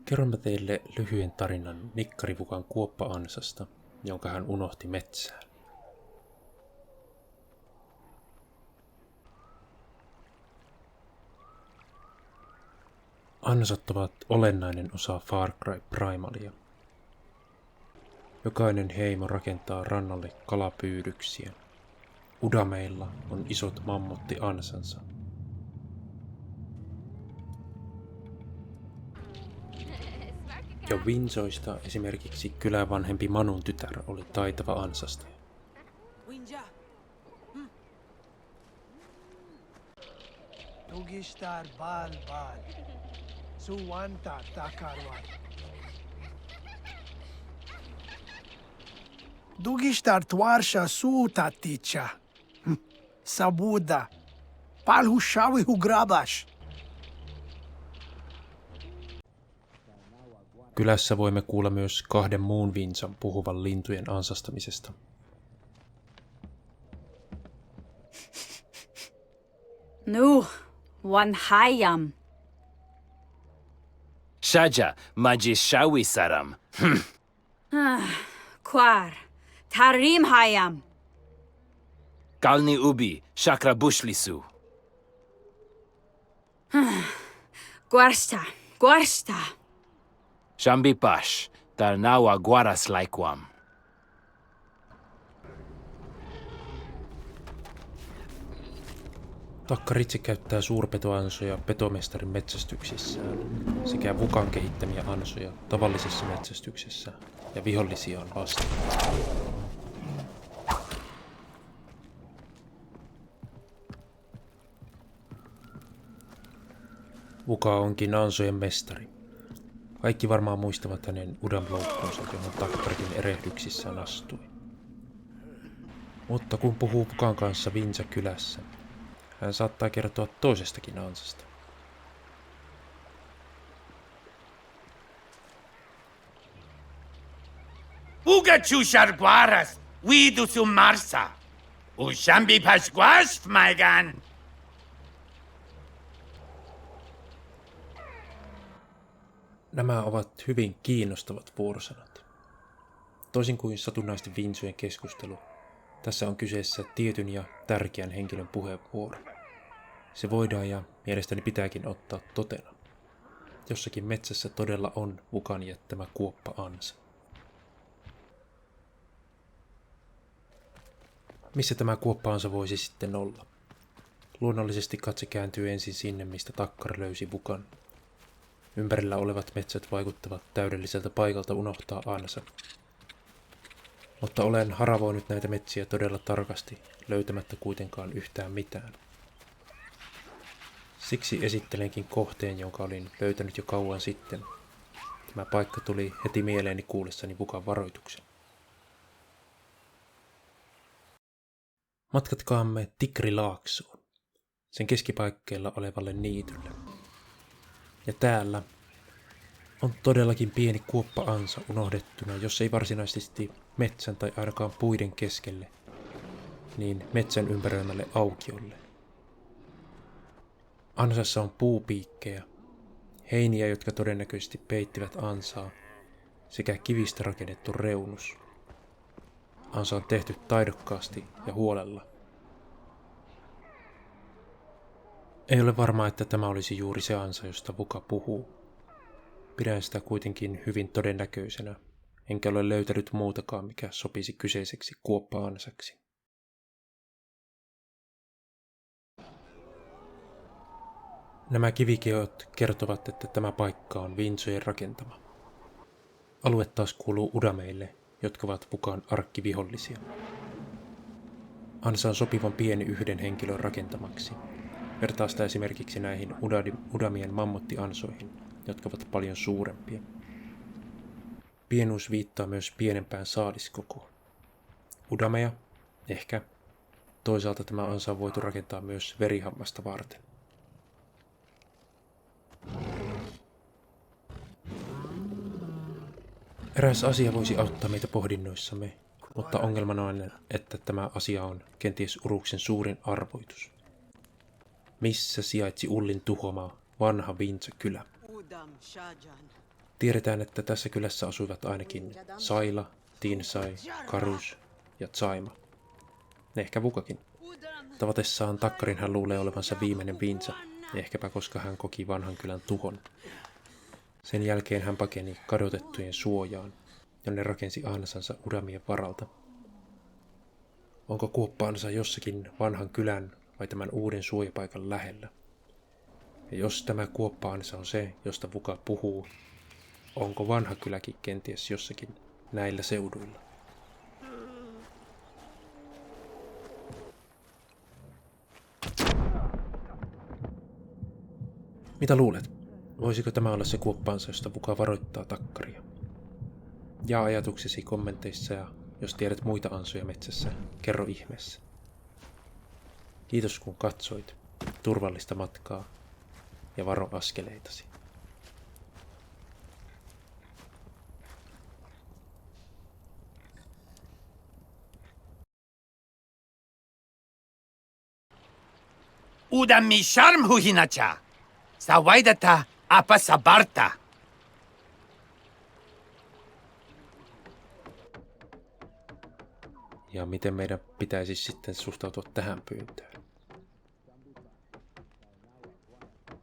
Kerronpa teille lyhyen tarinan Nikkarivukan kuoppa-ansasta, jonka hän unohti metsään. Ansat ovat olennainen osa Far Cry Primalia. Jokainen heimo rakentaa rannalle kalapyydyksiä. Udameilla on isot mammutti-ansansa. Ja Winzoista esimerkiksi kylän vanhempi Manun tytär oli taitava ansastaja. Tugistar bal bal. Suwanta takarwan. Dugistar twarsha suutaticha. Sabuda. Palhushawi hugrabash. Kylässä voimme kuulla myös kahden muun Winzon puhuvan lintujen ansastamisesta. Nu, wan hayam. Shaja, majishawi saram. Kwar, tarim hayam. Kalni ubi, shakra bushlisu. Guarsta. Shambi pash, tarnawa guaras laikwam. Takkaritse käyttää suurpetoansoja petomestarin metsästyksissään sekä Vukan kehittämiä ansoja tavallisessa metsästyksessä ja vihollisiaan vastaan. Vuka onkin ansojen mestari. Kaikki varmaan muistavat hänen udanloukkuunsa, johon Takkarikin erehdyksissään astui. Mutta kun puhuu Vukan kanssa Winza-kylässä, hän saattaa kertoa toisestakin ansasta. Ugachu sharguaras, widusu marsa. Ushambi pasguas, maigan. Nämä ovat hyvin kiinnostavat vuorosanat. Toisin kuin satunnaisten Winzojen keskustelu, tässä on kyseessä tietyn ja tärkeän henkilön puheenvuoro. Se voidaan ja mielestäni pitääkin ottaa totena. Jossakin metsässä todella on Vukan jättämä kuoppa-ansa. Missä tämä kuoppa-ansa voisi sitten olla? Luonnollisesti katse kääntyy ensin sinne, mistä Takkar löysi Vukan. Ympärillä olevat metsät vaikuttavat täydelliseltä paikalta unohtaa ansa. Mutta olen haravoinut näitä metsiä todella tarkasti, löytämättä kuitenkaan yhtään mitään. Siksi esittelenkin kohteen, jonka olin löytänyt jo kauan sitten. Tämä paikka tuli heti mieleeni kuullessani Vukan varoituksen. Matkatkaamme Tikrilaaksoon, sen keskipaikkeilla olevalle niitylle. Ja täällä on todellakin pieni kuoppa-ansa unohdettuna, jos ei varsinaisesti metsän tai ainakaan puiden keskelle, niin metsän ympäröimälle aukiolle. Ansassa on puupiikkejä, heiniä, jotka todennäköisesti peittivät ansaa, sekä kivistä rakennettu reunus. Ansa on tehty taidokkaasti ja huolella. Ei ole varmaa, että tämä olisi juuri se ansa, josta Vuka puhuu. Pidän sitä kuitenkin hyvin todennäköisenä, enkä ole löytänyt muutakaan, mikä sopisi kyseiseksi kuoppa-ansaksi. Nämä kivikeot kertovat, että tämä paikka on Winzojen rakentama. Alue taas kuuluu udameille, jotka ovat Vukan arkkivihollisia. Ansa on sopivan pieni yhden henkilön rakentamaksi. Vertaa sitä esimerkiksi näihin udamien mammuttiansoihin, jotka ovat paljon suurempia. Pienuus viittaa myös pienempään saaliskokoon. Udameja, ehkä. Toisaalta tämä ansa on voitu rakentaa myös verihammasta varten. Eräs asia voisi auttaa meitä pohdinnoissamme, mutta ongelmana on, että tämä asia on kenties Uruksen suurin arvoitus. Missä sijaitsi Ullin tuhoama vanha Winza-kylä? Udam Shajan. Tiedetään, että tässä kylässä asuivat ainakin Saila, Tinsai, Karus ja Tsaima. Ehkä Vukakin. Tavatessaan takkarin hän luulee olevansa viimeinen viinsa, ehkäpä koska hän koki vanhan kylän tuhon. Sen jälkeen hän pakeni kadotettujen suojaan, jonne rakensi ansansa Udamien varalta. Onko kuoppaansa jossakin vanhan kylän vai tämän uuden suojapaikan lähellä? Ja jos tämä kuoppaansa on se, josta Vuka puhuu, onko vanha kyläkin kenties jossakin näillä seuduilla? Mitä luulet? Voisiko tämä olla se kuoppaansa, josta Vuka varoittaa takkaria? Jaa ajatuksesi kommenteissa ja jos tiedät muita ansoja metsässä, kerro ihmeessä. Kiitos kun katsoit. Turvallista matkaa ja varo askeleitasi. Udami sharm huhinacha. Sawaidata apa sabarta. Ja miten meidän pitäisi sitten suhtautua tähän pyyntöön?